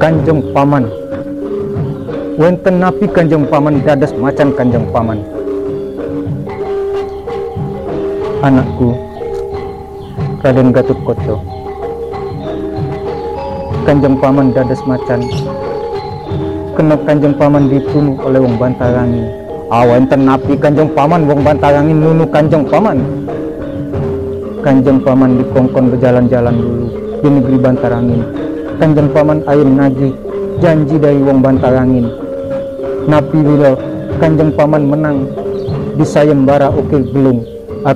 Kanjeng Paman. Wenten napi Kanjeng Paman dadas macan Kanjeng Paman. Anakku Raden Gatotkaca, Kanjeng Paman dadas macan. Kena Kanjeng Paman dibunuh oleh wong Bantarangin. Wenten napi Kanjeng Paman wong Bantarangin nunu Kanjeng Paman. Kanjeng Paman dikongkon berjalan-jalan dulu di negeri Bantarangin. Kanjeng Paman ayun nagih janji dari wong Bantarangin. Napi bila Kanjeng Paman menang di sayembara Ukir Gelung,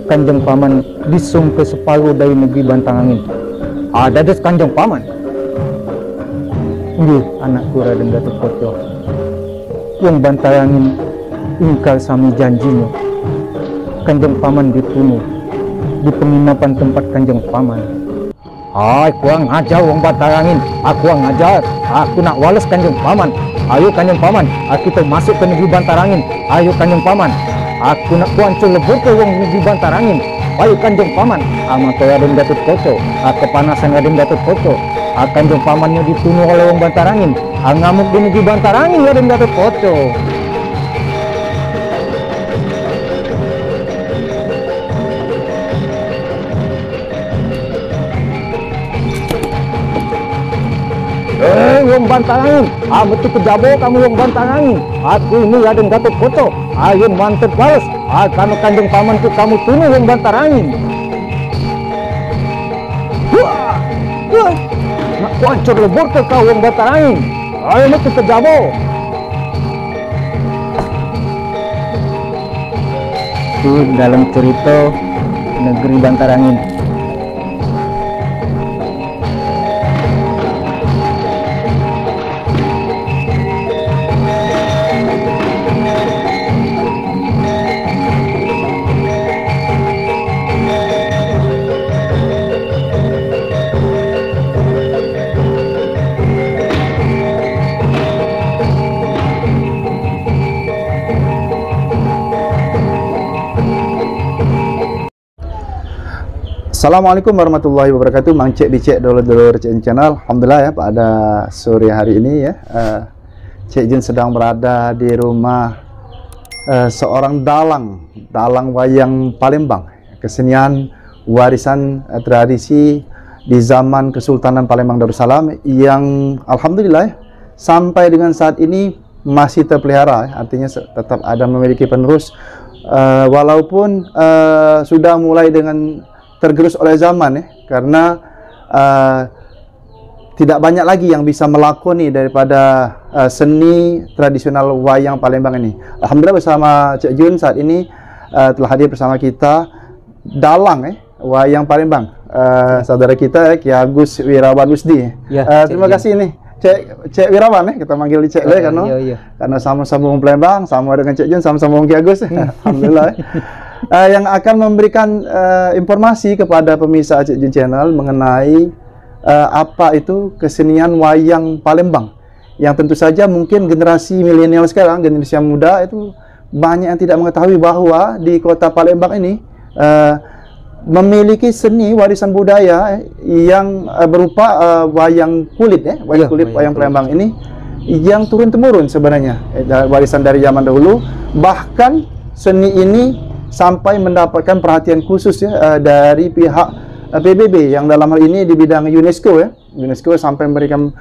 Kanjeng Paman disung ke separuh dari negeri Bantarangin. Dadas Kanjeng Paman. Nggih, anakku Raden Gatotkaca. Wong Bantarangin ingkar sami janjinya. Kanjeng Paman dibunuh di penginapan tempat Kanjeng Paman. Kurang ajar wong Bantarangin. Kurang ajar. Aku nak wales Kanjeng Paman. Ayo Kanjeng Paman, kita masuk ke negeri Bantarangin. Ayo Kanjeng Paman, aku nak kuancur lebur ke wong negeri Bantarangin. Ayo Kanjeng Paman. Mata Raden Gatotkaca, kepanasan Raden Gatotkaca. Kanjeng Pamannya dibunuh oleh wong Bantarangin. Ngamuk di negeri Bantarangin Raden Gatotkaca. Wong Bantarangin, betul kejabo kamu wong Bantarangin. Aku ini Raden Gatotkaca. Ayo mantep balas. Karena Kanjeng Paman itu kamu tunuh wong Bantarangin. Nak kuancur lebur ke kau wong Bantarangin. Ayo betul kejabo. Itu dalam cerita negeri Bantarangin. Assalamualaikum warahmatullahi wabarakatuh. Mang Cek dicek dulur-dulur Cek Jun channel. Alhamdulillah ya pada sore hari ini ya, Cek Jun sedang berada di rumah seorang dalang wayang Palembang, kesenian warisan tradisi di zaman Kesultanan Palembang Darussalam yang alhamdulillah ya, sampai dengan saat ini masih terpelihara, artinya tetap ada memiliki penerus walaupun sudah mulai dengan tergerus oleh zaman ya, karena tidak banyak lagi yang bisa melakoni daripada seni tradisional wayang Palembang ini. Alhamdulillah bersama Cek Jun saat ini telah hadir bersama kita dalang wayang Palembang, saudara kita Ki Agus Wirawan Usdi. Ya, terima kasih nih Cek Wirawan kita manggil di Cek karena sama-sama wong Palembang, sama dengan Cek Jun, sama-sama wong Ki Agus. Alhamdulillah. Yang akan memberikan informasi kepada pemirsa Cek Jun channel mengenai apa itu kesenian wayang Palembang, yang tentu saja mungkin generasi milenial sekarang, generasi yang muda itu banyak yang tidak mengetahui bahwa di kota Palembang ini memiliki seni warisan budaya yang berupa wayang kulit wayang Palembang ini yang turun-temurun sebenarnya, warisan dari zaman dahulu. Bahkan seni ini sampai mendapatkan perhatian khusus ya dari pihak PBB yang dalam hal ini di bidang UNESCO ya. UNESCO sampai memberikan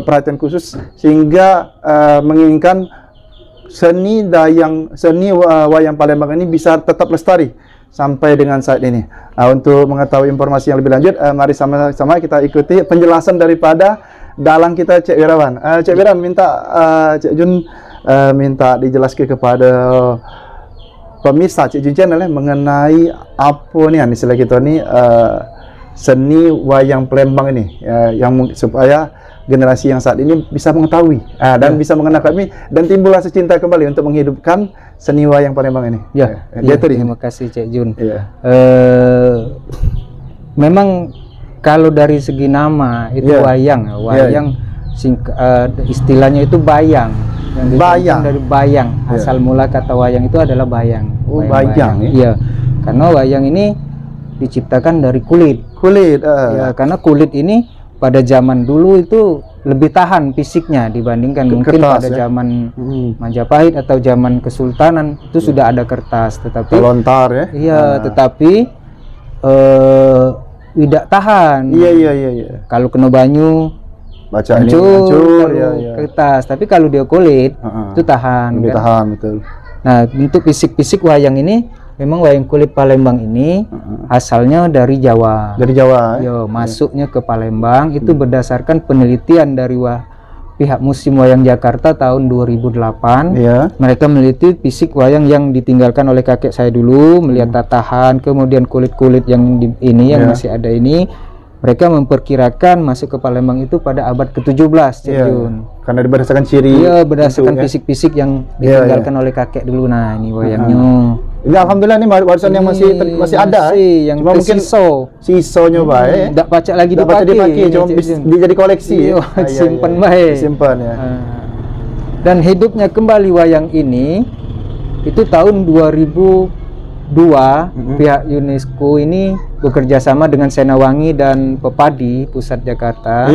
perhatian khusus sehingga menginginkan seni wayang Palembang ini bisa tetap lestari sampai dengan saat ini. Untuk mengetahui informasi yang lebih lanjut, mari sama-sama kita ikuti penjelasan daripada dalang kita Cek Wirawan. Cek Wirawan minta Cek Jun minta dijelaskan kepada pemirsa Cek Jun channel mengenai apa nih istilah kita nih seni wayang Palembang ini yang supaya generasi yang saat ini bisa mengetahui dan bisa mengenal kami dan timbul rasa cinta kembali untuk menghidupkan seni wayang Palembang ini. Terima kasih Cek Jun. Memang kalau dari segi nama itu wayang istilahnya itu bayang. Bayang dari bayang, asal mula kata wayang itu adalah bayang. Bayang. Iya, karena wayang ini diciptakan dari kulit. Ya, karena kulit ini pada zaman dulu itu lebih tahan fisiknya dibandingkan mungkin kertas, pada ya? zaman Majapahit atau zaman Kesultanan itu sudah ada kertas, tetapi lontar ya. iya, tetapi tidak tahan. Iya. Kalau kena banyu Baca ini hancur, hancur kalau ya. kertas. Tapi kalau dia kulit itu tahan. Lebih Kan? tahan, betul. Nah, untuk fisik-fisik wayang ini memang wayang kulit Palembang ini asalnya dari Jawa. Dari Jawa. Yo, masuknya ke Palembang itu berdasarkan penelitian dari pihak Museum Wayang Jakarta tahun 2008. Iya. Mereka meneliti fisik wayang yang ditinggalkan oleh kakek saya dulu, melihat tatahan, kemudian kulit-kulit yang yang masih ada ini. Mereka memperkirakan masuk ke Palembang itu pada abad ke-17, Cik Jun. Karena berdasarkan ciri. Iya, berdasarkan fisik-fisik yang ditinggalkan oleh kakek dulu. Nah, ini wayangnya. Ini alhamdulillah nih warisan yang masih ada. Yang cuma mungkin sisonya baik. Tidak pacak lagi dipakai. Cuma jadi koleksi. Simpan baik. Simpan ya. Dan hidupnya kembali wayang ini itu tahun 2002 pihak UNESCO ini bekerja sama dengan Senawangi dan Pepadi Pusat Jakarta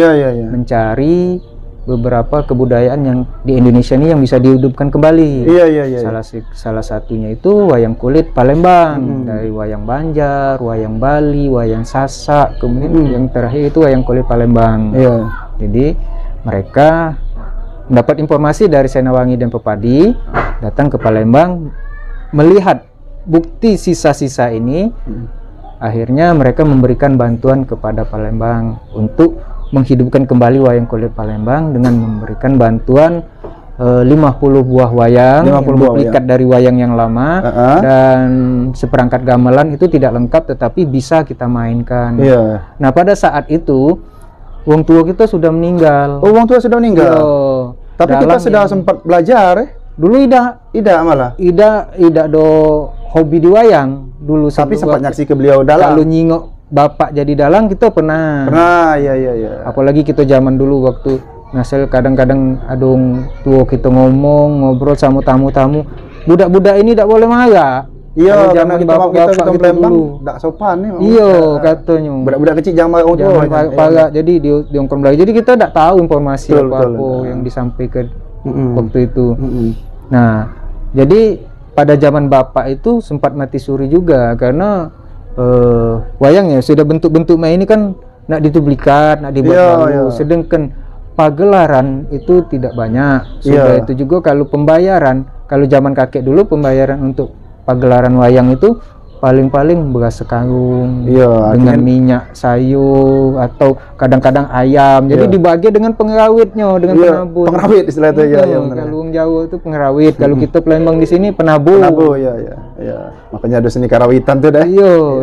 mencari beberapa kebudayaan yang di Indonesia ini yang bisa dihidupkan kembali. Salah satunya itu wayang kulit Palembang, dari wayang Banjar, wayang Bali, wayang Sasak, kemudian yang terakhir itu wayang kulit Palembang. Jadi mereka mendapat informasi dari Senawangi dan Pepadi, datang ke Palembang melihat bukti sisa-sisa ini. Akhirnya mereka memberikan bantuan kepada Palembang untuk menghidupkan kembali wayang kulit Palembang dengan memberikan bantuan 50 buah wayang, 50 duplikat dari wayang yang lama, dan seperangkat gamelan itu tidak lengkap tetapi bisa kita mainkan. Nah, pada saat itu wong tua kita sudah meninggal. Oh, wong tua sudah meninggal. Tapi kita sudah sempat belajar. Dulu Ida malah. Ida do hobi di wayang dulu. Tapi sempat nyaksi ke beliau dalang. Kalau nyingok bapak jadi dalang kita pernah. Iya. Apalagi kita zaman dulu waktu ngasel kadang-kadang adung tua kita ngobrol sama tamu-tamu. Budak-budak ini tidak boleh marah. Iya, karena kita Palembang tidak sopan nih. Iya, katanya. Budak-budak kecil jangan marah orang tua. Parah. Jadi di ongkong lagi. Jadi kita tidak tahu informasi apa yang disampaikan waktu itu. Nah, jadi pada zaman bapak itu sempat mati suri juga karena wayangnya sudah bentuk-bentuk ini kan nak ditublikat, nak dibuat baru. Sedangkan pagelaran itu tidak banyak. Sudah itu juga kalau pembayaran, kalau zaman kakek dulu pembayaran untuk pagelaran wayang itu paling-paling beras sekarung dengan minyak sayur atau kadang-kadang ayam. Jadi dibagi dengan pengerawitnya, dengan penabur. Pengerawit istilah itu kalau orang Jawa itu pengerawit. Kalau kita Palembang di sini penabur. Makanya ada seni karawitan tuh dah.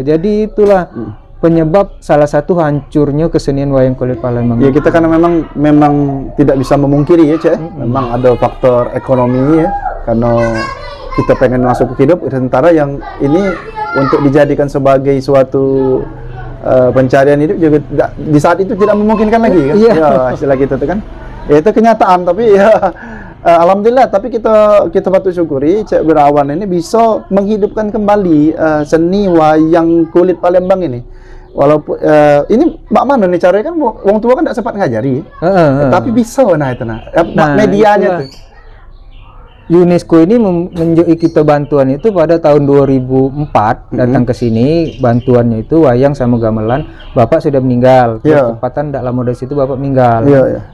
Jadi itulah penyebab salah satu hancurnya kesenian wayang kulit Palembang. Kita karena memang tidak bisa memungkiri ya, Cek. Memang ada faktor ekonomi ya. Karena kita pengen masuk ke hidup sementara yang ini untuk dijadikan sebagai suatu pencarian hidup juga di saat itu tidak memungkinkan lagi kan. Istilah kita itu kan. Itu kenyataan tapi alhamdulillah, tapi kita patut syukuri Cek Berawan ini bisa menghidupkan kembali seni wayang kulit Palembang ini. Walaupun ini Mbak Mano nih caranya kan wong tua kan tidak sempat ngajari. Tapi bisa medianya tuh. UNESCO ini menunjuki kita bantuan itu pada tahun 2004 datang ke sini. Bantuannya itu wayang sama gamelan. Bapak sudah meninggal. Ketepatan tidak lama dari situ bapak meninggal.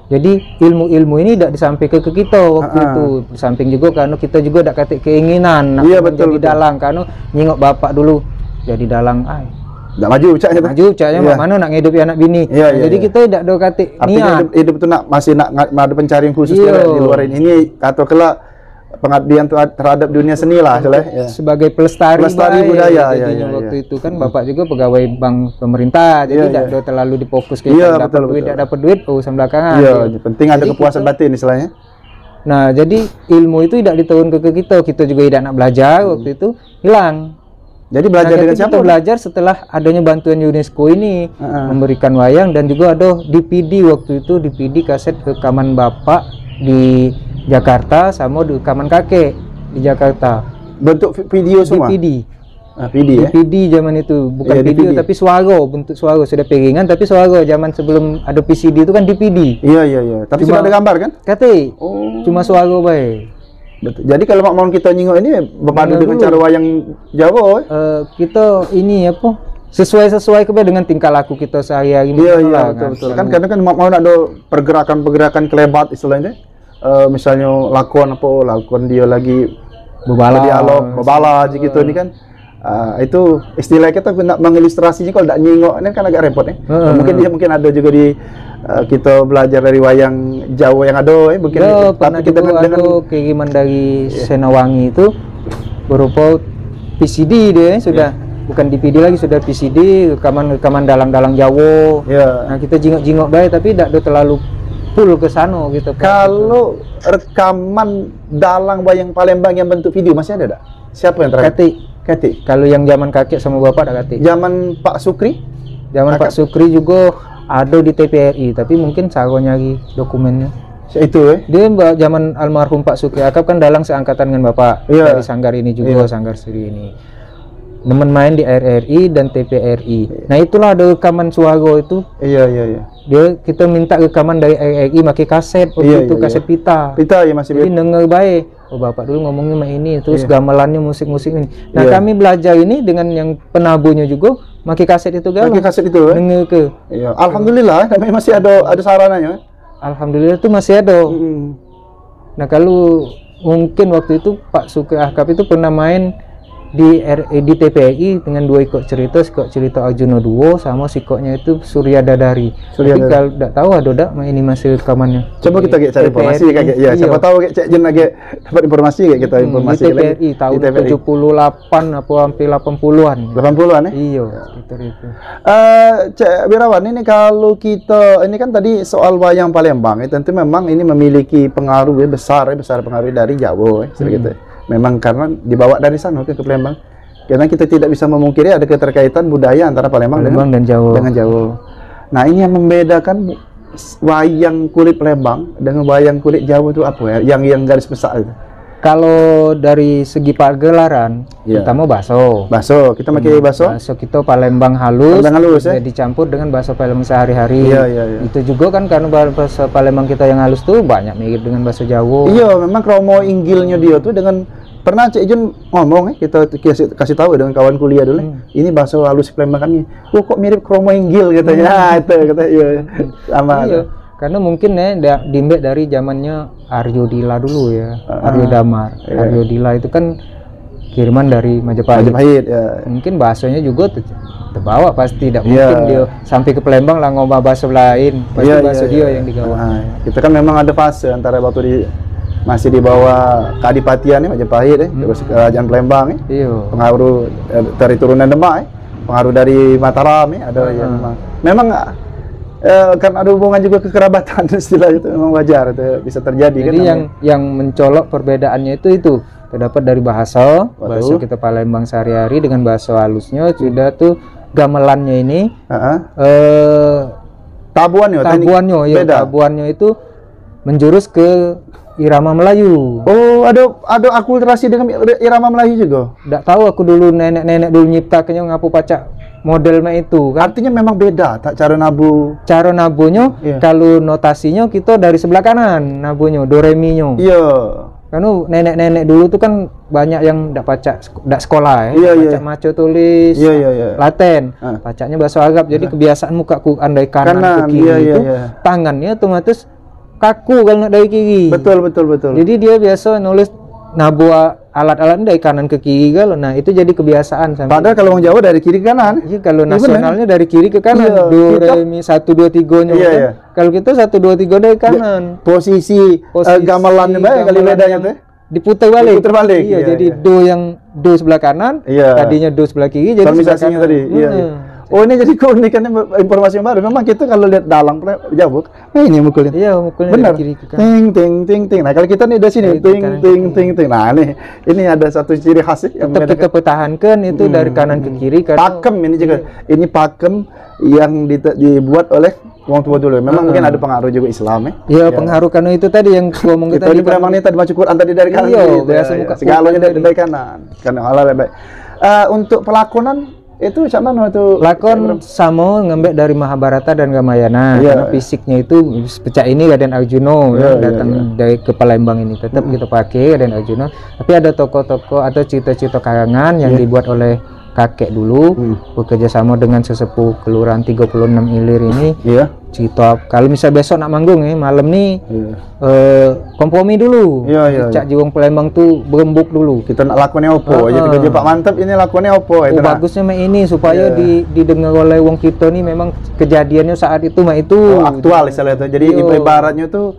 Jadi ilmu-ilmu ini tidak disampaikan ke kita waktu itu. Di samping juga karena kita juga tidak kata keinginan jadi dalang. Karena nyingok bapak dulu jadi dalang. Tidak maju caknya mana nak ngidup anak bini. Jadi kita tidak ada kata niat. Hidup itu masih nak ada pencarian khusus di luar ini. Kata kelak pengabdian terhadap dunia seni lah sebagai pelestari budaya waktu itu kan bapak juga pegawai bank pemerintah jadi tidak terlalu difokus ke dapat duit urusan belakangan penting ada kepuasan batin istilahnya. Nah jadi ilmu itu tidak diturun ke kita juga tidak nak belajar waktu itu hilang. Jadi belajar dengan siapa? Kita belajar setelah adanya bantuan UNESCO ini memberikan wayang dan juga ada DVD waktu itu DVD kaset rekaman bapak di Jakarta sama di rekaman kakek di Jakarta. Bentuk video semua? DVD. PD ya. DVD zaman itu, bukan Iya, video DVD. tapi suara, bentuk suara sudah pegangan tapi suara zaman sebelum ada PCD itu kan DVD. Iya. Tapi Cuma- sudah ada gambar kan? Kate, Oh. cuma suara bae. Betul. Jadi kalau mau kita nyingok ini berpadu Benar dengan dulu. cara wayang Jawa. Kita ini apa? Sesuai kepada dengan tingkah laku kita sehari-hari. Iya, lah, betul. selalu- Kan kadang kan mau ada pergerakan kelebat istilahnya. Misalnya lakon dia lagi Bebala. dialog, bebala aja gitu ini kan. Itu istilah kita nak mengilustrasinya kalau tidak nyingok ini kan agak repot ya. Mungkin ada juga di kita belajar dari wayang Jawa yang ada ya mungkin. Ya, pernah Tapi kita juga dengan ada kiriman dari Senawangi itu berupa PCD dia sudah bukan DVD lagi, sudah PCD, rekaman dalang-dalang Jawa. ya. Nah, kita jingok-jingok baik tapi tidak ada terlalu full ke sana gitu. Kalau rekaman dalang wayang Palembang yang bentuk video masih ada tak? Siapa yang terakhir? Kati. Kalau yang zaman kakek sama bapak ada kate. Zaman Pak Sukri? Zaman Pak Sukri juga ada di TPRI, tapi mungkin saya nyari dokumennya. Itu Dia zaman almarhum Pak Sukri Akap kan dalang seangkatan dengan bapak Iya. dari Sanggar ini juga, Sanggar Sri ini. Nemen main di RRI dan TPRI. Nah itulah ada rekaman suara itu. Iya. Kita minta rekaman dari RRI pakai kaset waktu itu, kaset pita. Pita ya masih Jadi denger baik. Oh bapak dulu ngomongnya sama ini, terus Iya. gamelannya musik-musik ini. Nah Iya. kami belajar ini dengan yang penabuhnya juga pakai kaset itu galau. pakai kaset itu Denger ke. Iya. Alhamdulillah namanya masih ada sarananya. Alhamdulillah itu masih ada. Mm. Nah kalau mungkin waktu itu Pak Sukri Akap itu pernah main di TPI dengan 2 ikut cerita Arjuna Duo sama sikoknya itu Surya Dadari. Surya Tapi Dadari. kalau tidak tahu ada tak ini masih rekamannya. Coba kita cari informasi kayak ya. Siapa tahu kayak Cek Jen lagi dapat informasi kayak kita informasi di TPRI tahun di TPRI. 78 apa hampir 80-an. 80-an ya? Iya, sekitar itu. Cek Wirawan ini kalau kita ini kan tadi soal wayang Palembang ya, tentu memang ini memiliki pengaruh ya, besar pengaruh dari Jawa ya, gitu. Memang karena dibawa dari sana ke Palembang. Karena kita tidak bisa memungkiri ada keterkaitan budaya antara Palembang dan Jawa. dengan Jawa. Nah, ini yang membedakan wayang kulit Palembang dengan wayang kulit Jawa itu apa ya? Yang garis besar itu. Kalau dari segi pagelaran, Iya. pertama bakso. Bakso, kita pakai bakso. Bakso kita Palembang halus, Palembang halus, ya? dicampur dengan bakso Palembang sehari-hari. Iya. Itu juga kan karena bakso Palembang kita yang halus tuh banyak mirip dengan bakso Jawa. Iya, memang kromo inggilnya dia tuh dengan pernah Cik Jun ngomong kita kasih tahu dengan kawan kuliah dulu. Ini bakso halus Palembang kami. Kok mirip kromo inggil katanya. Itu kata iya. Sama. Iya. Karena mungkin ya dimbek dari zamannya Aryo Dila dulu ya, Aryo Damar. Iya. Aryo Dila itu kan kiriman dari Majapahit. Ya. Mungkin baksonya juga terbawa pasti, tidak Iya. mungkin dia sampai ke Palembang lah ngomong bakso lain, pasti Iya, bakso iya, dia iya. yang digawa. Nah, kita kan memang ada fase antara waktu masih di bawah Kadipatian ya Majapahit ya, terus Kerajaan Palembang ya. Iya. Pengaruh dari turunan Demak ya. Pengaruh dari Mataram ya, ada ya memang karena ada hubungan juga kekerabatan istilah itu memang wajar itu bisa terjadi. Jadi kan yang mencolok perbedaannya itu terdapat dari bahasa kita Palembang sehari-hari dengan bahasa halusnya sudah tuh gamelannya ini tabuannya beda. Tabuannya itu menjurus ke irama Melayu. Oh, ada akulturasi dengan irama Melayu juga. Nggak tahu aku dulu nenek dulu nyiptakannya ngapu pacak model itu kan. Artinya memang beda tak cara nabu. Cara nabunya kalau notasinya kita dari sebelah kanan nabunya do re mi nya. Iya. Karena nenek-nenek dulu tuh kan banyak yang ndak sekolah ya. Pacak maco tulis. Laten. Pacaknya bahasa Arab. Jadi kebiasaan muka Quran dari kanan ke kiri itu tangannya otomatis kaku kalau dari kiri. Betul. Jadi dia biasa nulis nabu alat-alat dari kanan ke kiri kalau nah itu jadi kebiasaan sampai. Padahal kalau orang Jawa dari kiri ke kanan. Iya, kalau nasionalnya dari kiri ke kanan. Do re mi 1 2 3-nya kan. Kalau kita 1 2 3 dari kanan. Posisi gamelannya baik kali bedanya tuh. Diputar balik. Iya, jadi do sebelah kanan, tadinya do sebelah kiri jadi sebelah kanan. Tadi. Iya. Oh, ini jadi keunikannya informasi yang baru. Memang kita kalau lihat dalang Jawa, ini mukulin. Iya, mukulin benar. dari kiri ke kanan. Ting. Nah, kalau kita nih dari sini ting. Nah, ini ada satu ciri khas yang tetap kita pertahankan itu dari kanan ke kiri karena pakem ini juga. Ini pakem yang dibuat oleh wong tua dulu. Memang mungkin ada pengaruh juga Islam ya. Iya, pengaruh karena itu tadi yang ngomong kita tadi memang nih tadi baca Quran tadi dari kanan. Iya, biasa muka segalanya dari kanan. Karena halal baik. untuk pelakonan itu macam mana itu? Lakon sama ngembek dari Mahabharata dan Ramayana, karena fisiknya itu pecah ini Raden Arjuna datang dari ke Palembang ini tetap kita pakai Raden Arjuna, tapi ada tokoh-tokoh atau cerita-cerita karangan yang dibuat oleh kakek dulu bekerja sama dengan sesepuh kelurahan 36 Ilir ini. Cerita kalau misal besok nak manggung malam nih kompromi dulu. Cak Jiwang Palembang tuh berembuk dulu. Kita nak lakonnya opo aja kerja Pak Mantap ini lakonnya opo itu. Bagusnya mah ini supaya didengar oleh wong kita nih memang kejadiannya saat itu mah itu aktual istilah itu. Jadi ibaratnya tuh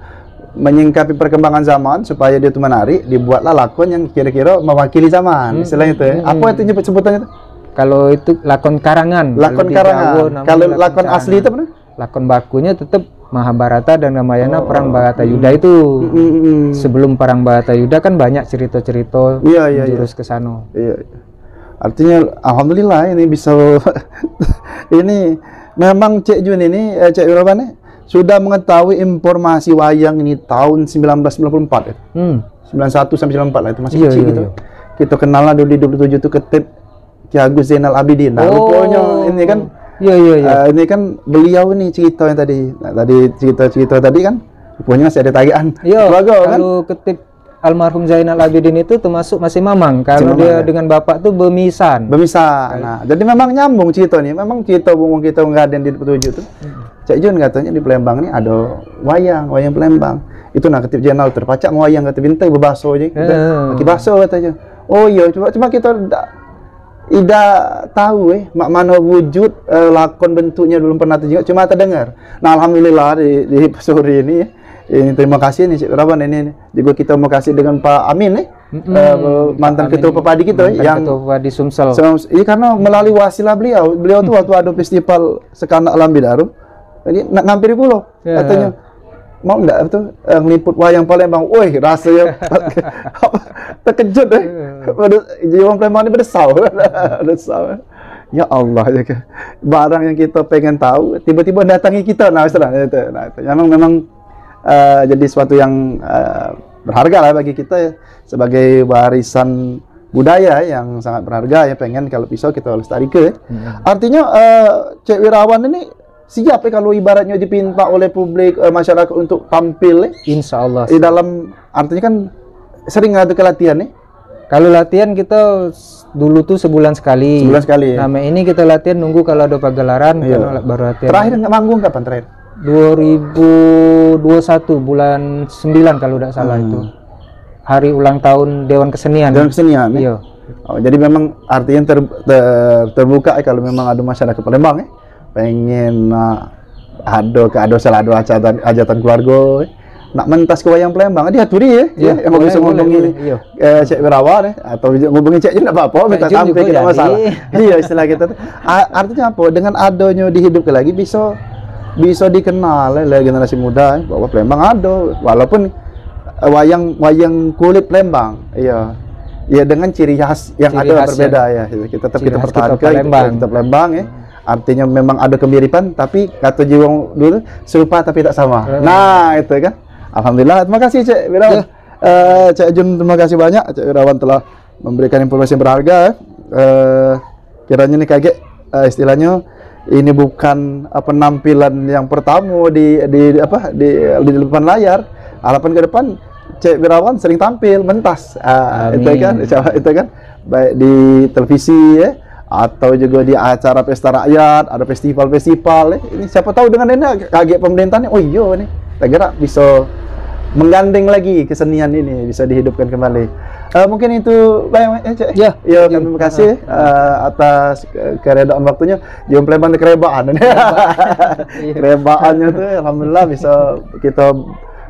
menyingkapi perkembangan zaman supaya dia tuh menarik, dibuatlah lakon yang kira-kira mewakili zaman istilahnya itu. Apa itu nyebut sebutannya tuh? Kalau itu lakon karangan. Lakon karangan. Kalau lakon asli itu apa? Lakon bakunya tetap Mahabharata dan Ramayana perang Bharatayuddha itu. Sebelum perang Bharatayuddha kan banyak cerita-cerita jurus ke sana. Artinya alhamdulillah ini bisa ini memang Cek Jun ini Cek Wirawan sudah mengetahui informasi wayang ini tahun 1994 91 sampai 94 lah itu masih kecil gitu. Kita kenal lah di 27 itu ketip Ki Agus Zainal Abidin. Nah, rupanya ini kan ini kan beliau ini cerita yang tadi. Nah, tadi cerita tadi kan rupanya masih ada tagihan. Kalau ketip almarhum Zainal Abidin itu termasuk masih mamang. Kalau dia dengan bapak tuh bemisan. Nah, jadi memang nyambung cerita nih. Memang cerita bung kita ngaden di 27 tuh. Cak Jun katanya di Palembang nih ada wayang Palembang. Itu nah ketip jenal terpacak wayang kata bintai bebaso aja. Lagi baso katanya. Oh iya, cuma kita tidak tahu mak mana wujud lakon bentuknya belum pernah terjenguk, cuma terdengar. Nah alhamdulillah di sore ini terima kasih nih Cik Wirawan ini juga kita mau kasih dengan Pak Amin mantan ketua Pepadi kita yang ketua Pepadi Sumsel. Iya karena melalui wasilah beliau tuh waktu ada festival Sekanak Lambi Darum jadi nampiri pulau katanya mau enggak itu ngeliput wayang Palembang. Woi rasanya terkejut Jiwang Palembang ini berdesau. Ya Allah ya barang yang kita pengen tahu tiba-tiba datangi kita. Nah itu memang jadi sesuatu yang berharga lah bagi kita sebagai warisan budaya yang sangat berharga ya, pengen kalau bisa kita lestarikan. Artinya Cek Wirawan ini siap kalau ibaratnya dipinta oleh publik masyarakat untuk tampil Insya Allah di dalam, artinya kan sering ada latihan Kalau latihan kita dulu tuh sebulan sekali. Nah ini kita latihan nunggu kalau ada pagelaran baru latihan. Terakhir nggak manggung kapan terakhir? 2021 bulan 9 kalau tidak salah itu. Hari ulang tahun Dewan Kesenian. Iya. Oh, jadi memang artinya terbuka kalau memang ada masyarakat Palembang pengen ada hajatan keluarga nak mentas ke wayang Palembang diaturi yang mau bisa ngomongin Cek Wirawan atau ngomongin Cek Jun enggak apa-apa, minta tampil tidak masalah. Iya istilah kita artinya apa, dengan adanya dihidupkan lagi bisa dikenal oleh generasi muda bahwa Palembang ada walaupun wayang kulit Palembang dengan ciri khas yang ada berbeda kita tetap pertahankan kita Palembang artinya memang ada kemiripan tapi kata Jiwang dulu serupa tapi tak sama. Nah itu kan alhamdulillah. Terima kasih Cek Wirawan. Cek Jun terima kasih banyak Cek Wirawan telah memberikan informasi yang berharga. Kiranya ini kaget istilahnya ini bukan penampilan yang pertama di depan layar. Harapan ke depan Cek Wirawan sering tampil mentas itu kan baik di televisi atau juga di acara pesta rakyat, ada festival-festival ini siapa tahu dengan ini kaget pemerintahnya, oh iya nih saya bisa menggandeng lagi kesenian ini, bisa dihidupkan kembali. Mungkin itu Cek. Terima kasih atas keredaan waktunya. Jom Palembang kerebaan. Kerebaannya tuh alhamdulillah bisa kita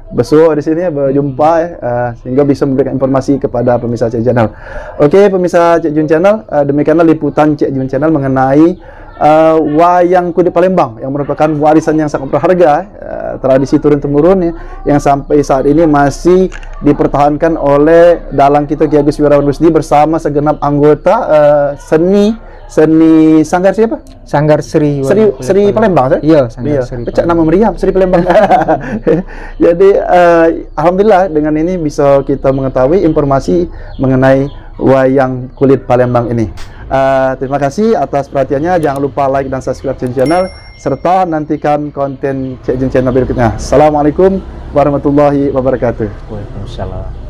besok di sini berjumpa sehingga bisa memberikan informasi kepada pemirsa Cek Channel. Oke, pemirsa Cek Jun Channel, demikianlah liputan Cek Jun Channel mengenai wayang kulit Palembang yang merupakan warisan yang sangat berharga, tradisi turun temurun yang sampai saat ini masih dipertahankan oleh dalang kita Ki Agus Wirawan Rusdi bersama segenap anggota seni Sanggar siapa? Sanggar Sri Palembang. Iya, Sanggar Sri. Pecah nama meriam Sri Palembang. Jadi alhamdulillah dengan ini bisa kita mengetahui informasi mengenai wayang kulit Palembang ini. Terima kasih atas perhatiannya. Jangan lupa like dan subscribe channel, serta nantikan konten Cik Jun channel berikutnya. Assalamualaikum warahmatullahi wabarakatuh. Waalaikumsalam.